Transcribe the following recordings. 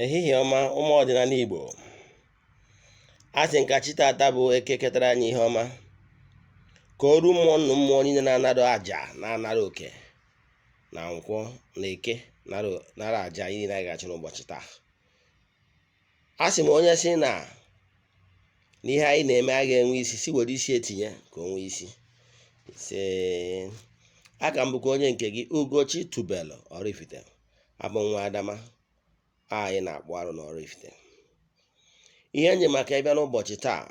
Ehihie ọma ụmụ ọdịnala Igbo. Asị nka chi tata bụ eke ketara anyị ihe ọma, ka o ruo mmụọ nnụ mmụọ niile na-anara aja na-anara oke na nkwọ na eke nara aja anyị niile anyị ga-achụ n'ụbọchị taa. Asị m onye si na n'ihe anyị na-eme a ga-enwe isi, si were isi etinye ka o nwee isi. Aka m bụkwa onye nke gị Ugochi tubelu Oraifite, abụ Nwa Adama anyị na-akpụ arụ na Oraifite. Ihe nje maka ịbịa n'ụbọchị taa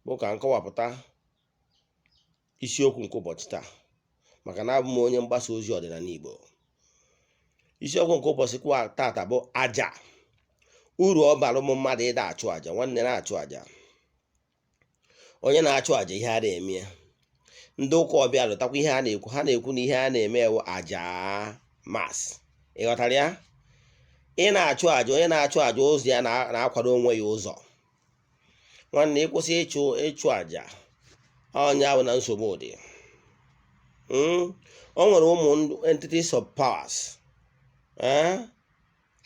bụ ka nkọwapụta isiokwu nke ụbọchị taa, maka na abụ m onye mgbasa ozi ọdịnala Igbo. Isiokwu nke ụbọchị tata bụ aja, uru ọ bara ụmụ mmadụ ịda achụ aja. Nwanne na-achụ aja, onye na-achụ aja ihe a na-eme, ndị ụka ọbịa lụtakwa ihe a na-ekwu. Ha na-ekwu na ihe a na-eme ewu aja mas. Ịghọtara ya? Ị na-achụ aja, onye na-achụ aja ụzọ ya na-akwado onwe ya ụzọ. Nwanne, ịkwụsị ịchụ aja, onye ahụ na nsogbu dị. O nwere ụmụ entities of powers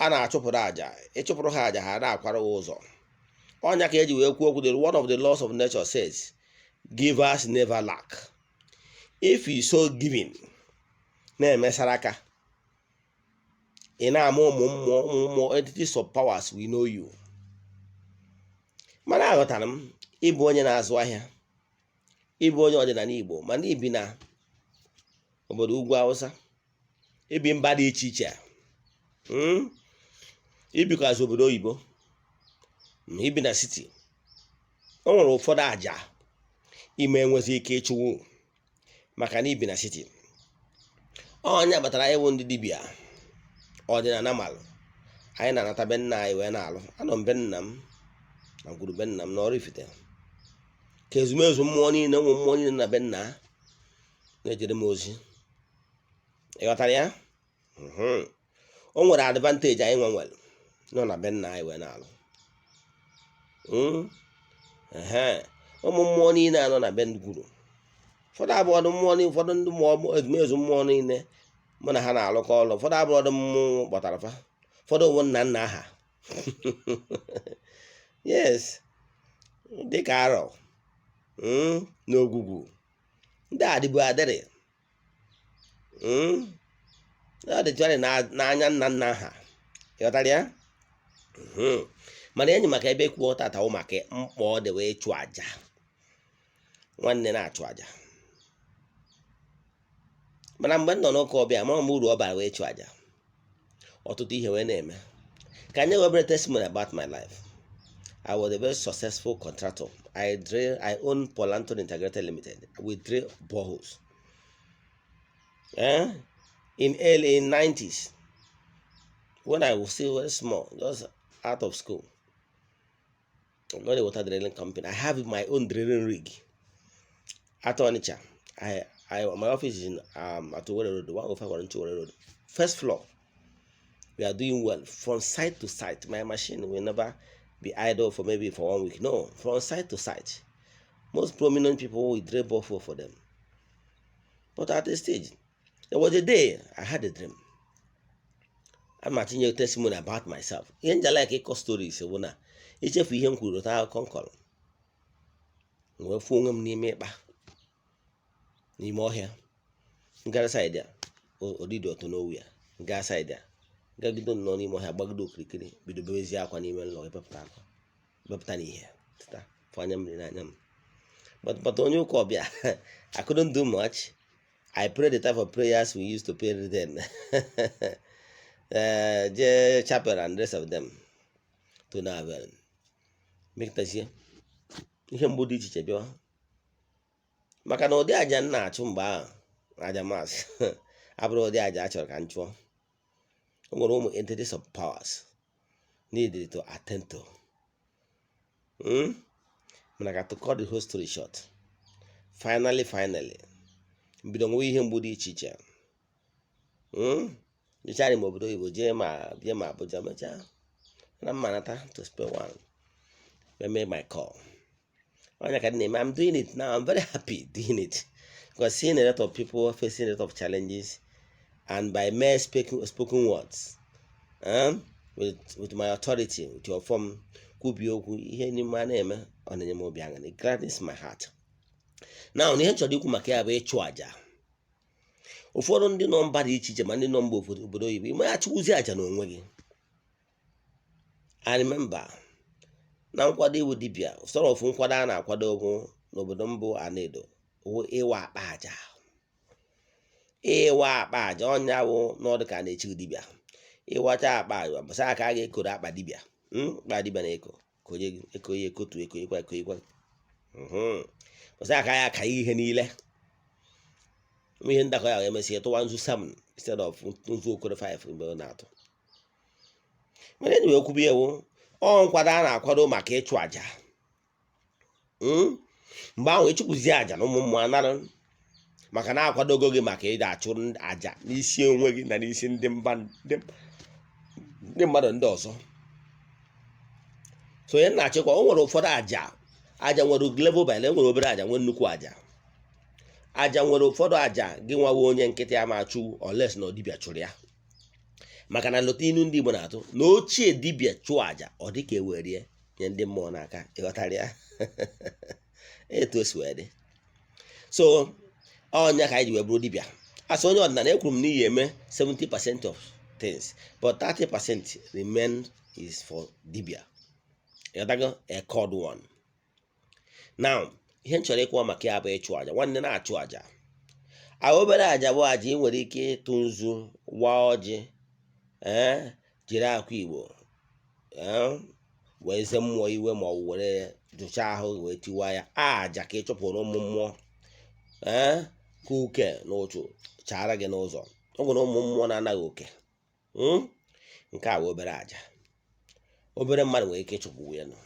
a na-achụpụrụ aja. Ịchụpụrụ ha aja, ha na-akwara ụzọ. Ọnya ka eji wee kwuo okwu, one of the laws of nature says givers never lack. If you so giving, na-emesara aka, ị na-ama ụmụ mmụọ entities of powers we know you. Mana aghọtara m ịbụ onye na-azụ ahịa, ịbụ onye ọdịnala Igbo, mana ibi na obodo ugwu Awụsa, ibi mba dị iche iche, ibikwazi obodo oyibo, ibi na siti. O nwere ụfọdụ aja ime enwezi ike ịchụwu maka na ibi na siti. Onye kpatara iwu ndị dibịa ọdịnala malụ anyị na-anata be nna anyị wee na-alụ. Anọ m be nna m na gwuru be nna m na Oraifite, ka ezumezu mmụọ niile, ụmụ mmụọ niile na be nna na-ejere m ozi. Ịghọtara ya? O nwere advantage anyị nwere nọ na be nna anyị wee na-alụ. Ụmụ mmụọ niile anọ na be gwuru, ụfọdụ abụọdụ mmụọ niile, ụfọdụ ndị ezumezu mmụọ niile mụ na ha na-alụkọ ọlụ. Ụfọdụ abụọdụ mmụọ kpọtara fa, ụfọdụ onwe nna nna ha. Yes, dịka arọ na ogwugwu, ndị adịbụ adịrị, ọ dịtụrị n'anya nna nna ha. Ịghọtara ya? Mana enyi maka ebe kwuo tata wụ maka mkpa ọ dị wee chụ aja. Nwanne na-achụ aja, mana mgbe m nọ n'ụka ọbịa, ma m uru ọ bara wee chụ aja. Ọtụtụ ihe wee na-eme. Ka anyị webere testimony about my life. I was a very successful contractor. I own Polanton Integrated Limited with 3 boreholes. In early 90s, when I was still very small, just out of school, not a water drilling company. I have my own drilling rig at Onitsha. My office is in at Owerri Road, 105 Owerri Road. First floor. We are doing well from site to site. My machine will never be idle for maybe for 1 week. No, from site to site. Most prominent people will drill borehole for them. But at this stage, there was a day I had a dream. I'm telling you a testimony about myself. Ihe nja like ịkọ stories bụ na ichefu ihe m kwuru ta akụkọ nkọrọ. Wee fụ onwe m n'ime ịkpa, n'ime ọhịa. Ngara side ya, odidi otu n'owu ya. Nga side ya, gagido nọ n'ime ọhịa, gbagido okirikiri, bido bewezi akwa n'ime ụlọ, epepụta akwa, bepụta n'ihe, tita, fụ anya mmiri n'anya m. But onye ụka ọbịa, I couldn't do much. I prayed the type of prayers we used to pray then. Chapel and the rest of them to no avail. Make this here. Ihe mgbu dị iche iche bịa. Maka na ụdị aja na-achụ mgbe ahụ, aja mas, abụrụ ụdị aja achọrọ ka m chụọ. O nwere ụmụ entities of powers needed to attend to. Mana to cut the whole story short, finally, mbido nwe ihe mgbu dị iche iche. Jechari m obodo Igbo, bie ma Abuja, mechaa na mmanata to spare one. I made my call. I'm doing it now. I'm very happy doing it, because seeing a lot of people facing a lot of challenges, and by mere spoken words, with my authority, with your form, kwubi okwu ihe n'ime a na-eme ọ na-enye m obi aṅụrị. It gladdens my heart. Now ihe nchọrọ ikwu maka ya bụ ịchụ aja. Ụfọdụ ndị nọ mba dị iche iche ma ndị nọ mba obodo oyibo ime ya chụwụzi aja n'onwe gị. I remember na nkwado iwu dibịa sọrọ ofu nkwado a na-akwado okwu n'obodo mbụ Anedo ịwa akpa aja. Ịwa akpa aja ọnya bụ n'ọdụ ka na-echi dibịa. Ịwacha akpa aja bụsa aka a ga-ekoro akpa dibịa. Akpa dibịa na-eko konye ekoye ekotu ekoyekwa ekoyekwa. Bụsa aka ya aka ihe niile. Ihe ndakọ ya emesi tụwa nzu 7 instead of nzu okoro 5 mgbe ọ na-atụ. Mana enyi okwu bi ewu ọ nkwado a na-akwado maka ịchụ aja. Mgbe ahụ ịchụkwuzi aja na ụmụ mmụọ anara maka na akwadogo gị maka ịda achụ aja n'isi onwe gị na n'isi ndị mmadụ ndị ọzọ. So onye na-achịkwa o nwere ụfọdụ aja nwere level by level, nwere obere aja nwere nnukwu aja. Aja nwere ụfọdụ aja gị nwawe onye nkịtị ama achụ unless na dibịa chụrụ ya. Maka na lọta inu ndị Igbo na-atụ na ochie dibịa chụọ aja ọ dị ka ewerie nye ndị mmụọ n'aka. Ịghọtara ya? Etu o si wee dị. So ọnya ka anyị ji wee bụrụ dibịa. Asị onye ọdịnala ekwuru m n'ihi eme 70% of things but 30% remain is for dibịa. Ịghọtago? A called one. Now ihe nchọrọ ịkọwa maka ya bụ ịchụ aja. Nwanne na-achụ aja. Obere aja bụ aja ị nwere ike ịtụ nzu, waa ọjị, jiri akwa Igbo wee ze mmụọ iwe ma ọ were jụchaa ahụ wee tiwa ya. Aja ka ị chụpụrụ ụmụ mmụọ ka uke na ụchụ chara gị n'ụzọ. Ọ nwere ụmụ mmụọ na-anaghị oke. Nke a bụ obere aja. Obere mmadụ nwere ike ịchụpụ ya nọ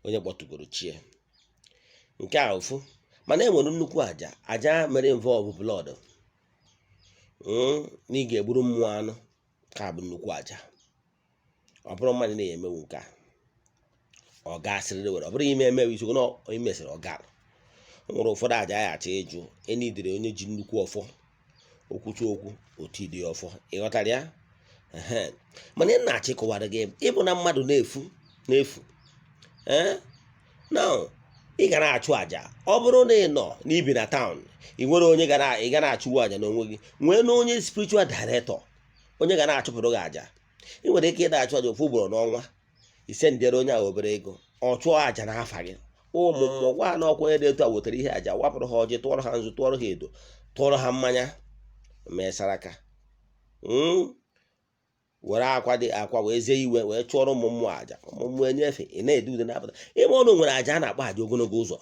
onye kpọtụgoro chie. Nke a ofu. Mana e nwere nnukwu aja. Aja mere involve blood. Na ị ga-egburu mmụọ anụ ka bụ nnukwu aja. Ọ bụrụ mmadụ na-emewu nke a ọ gasịrị were. Ọ bụrụ ime emewe isi na imesịrị ọ gara. O nwere ụfọdụ aja ya acha ịjụ enidere onye ji nnukwu ọfọ okwuchi okwu otu dị ọfọ. Ịghọtara ya? Mana ị na-achị kọwara gị ịbụ na mmadụ na-efu now ị ga na-achụ aja. Ọ bụrụ na ị nọ n'ibi na town ị nwere onye ị ga na-achụwu aja n'onwe gị, nwee na onye spiritual director onye ga na-achụpụrụ gị aja. Ị nwere ike ịda achụ aja ofu ugboro n'ọnwa, ise ndịere onye ahụ obere ego ọ chụọ aja n'afa gị. Ụmụ mmụọ gwa na ọkwa onye dị etu a wetara ihe aja, wapụrụ ha ọjị, tụọrọ ha nzu, tụọrọ ha edo, tụọrọ ha mmanya, mee saraka, were akwa wee zie iwe wee chụọrọ ụmụ mmụọ aja. Ụmụ mmụọ enyefe ị na-ede ude na-apụta. Ime ọnụ nwere aja a na-akpọ aja ogologo ụzọ.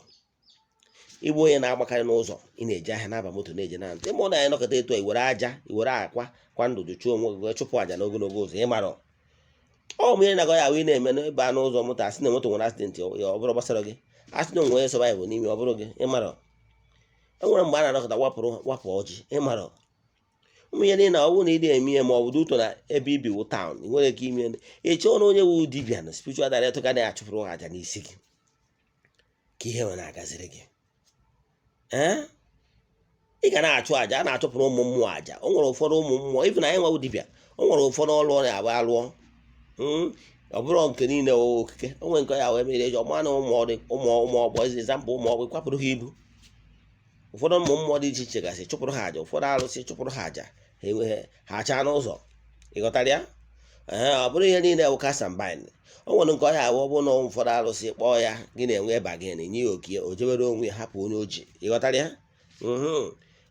Ịbụ onye na-agbakarị n'ụzọ ị na-eji ahịa na-aba moto na-eje na ntị. Ịma ọ na anyị nọkọta etu a iwere aja iwere akwa kwa ndụ jụchụọ onwe gị wee chụpụ aja n'ogologo ụzọ. Ị mara ọ mụ ihe na-agọ ya ahụ ị na-eme n'ebe a n'ụzọ moto asị na moto nwere accident ya ọ bụrụ gbasara gị, asị na onwe onye survive n'ime ọ bụrụ gị. Ị mara e nwere mgbe a na-anọkọta wapụ ọjị. Ị mara ụmụ ihe niile ọ bụrụ na ị na-eme ihe ma ọ bụ dị ụtọ na ebe ibi wụ taụn ị nwere ike ime ịchọ na onye wu dibịa na spiritual director ga na-achụpụrụ aja n'isi gị ka ihe nwere na-agaziri gị. Ị ga na-achụ aja. A na-achụpụrụ ụmụ mmụọ aja. O nwere ụfọdụ ụmụ mmụọ ibu na anyị nwawu dibịa. O nwere ụfọdụ ọrụ ọ na-abụ alụọ. Ọ bụrụ nke niile okike. O nwere nke ya wee mere eji ọma na ụmụ ọgbọ ezampụ ụmụ ọgbọ kwapụrụ ha ibu. Ụfọdụ ụmụ mmụọ dị iche iche gasị chụpụrụ ha aja. Ụfọdụ arụsị chụpụrụ ha aja ha enweghị ha chaa n'ụzọ. Ịghọtara ya? Ọ bụrụ ihe niile bụ kasambin. O nwere nke ọhịa abụọ bụ na ụfọdụ arụsị kpọọ ya gị na-enwe eba gị na-enye ya okie o jebere onwe ya hapụ onye oji. Ịghọtara ya?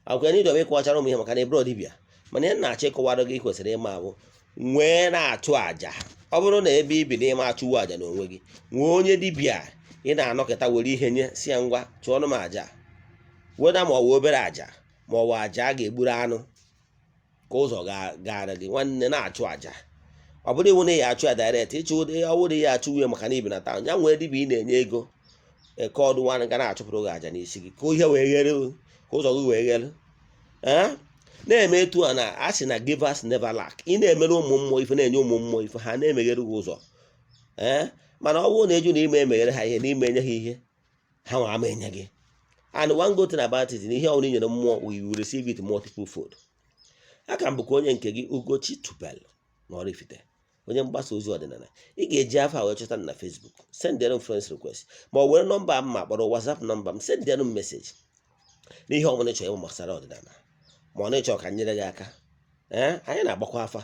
Akwụkwọ ndị ọbịa ịkọwachara ụmụ ihe maka na eburo dibịa. Mana ihe na-achọ ịkọwara gị kwesịrị ịma abụ nwee na-achụ aja. Ọ bụrụ na ebe ibi na ịma achụwu aja n'onwe gị, nwee onye dibịa ị na-anọkịta were ihe nye si ya ngwa chụọnụ m aja, weda ma ọ bụ obere aja ma ọ bụ aja a ga-egburu anụ ka ụzọ gara gị. Nwanne na-achụ aja. Ọ bụrụ iwu na ya achụ ya direct ịchụ ọwụrụ ya achụ uwe maka na ibi na taụn ya nwee dibịa ị na-enye ego ekọdụ nwanne ga na-achụpụrụ gị aja n'isi gị ka ihe wee ghere ka ụzọ gị wee ghere. Na-eme etu a na a sị na givers never lack. Ị na-emere ụmụ mmụọ ife na-enye ụmụ mmụọ ife ha na-emeghere gị ụzọ. Mana ọ bụrụ na eju na ime emeghere ha ihe n'ime enye ha ihe ha nwa ama enye gị. And one good thing about it na ihe ọbụla i nyere mmụọ we will receive it multiple fold. Aka m bụkwa onye nke gị Ugochi tubelu na Oraifite. onye mgbasa ozi ọdịnala, ị ga-eji afọ a wee chọta m na Facebook, sendịrị m friends request, ma ọ were nọmba m ma kpọrọ WhatsApp nọmba m, sendịrị m meseji n'ihe ọbụla ị chọrọ ịmụ gbasara ọdịnala, ma ọ na-ịchọ ka nyere gị aka. Anyị na-agbakwa afa.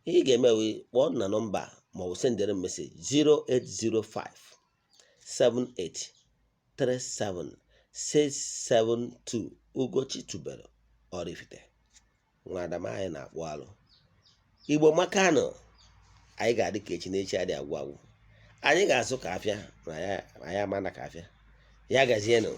Ihe ị ga-eme wee kpọọ na nọmba ma ọ bụ sendịrị m meseji 0805 7837672 Ugochi tubelu Oraifite. Nwa Adama anyị na-akpụ alụ. Igbo makanụ, anyị ga-adị ka echi n'echi adị agwụ agwụ. Anyị ga-azụ ka afịa na ya amana ka afịa. Ya gazienụ.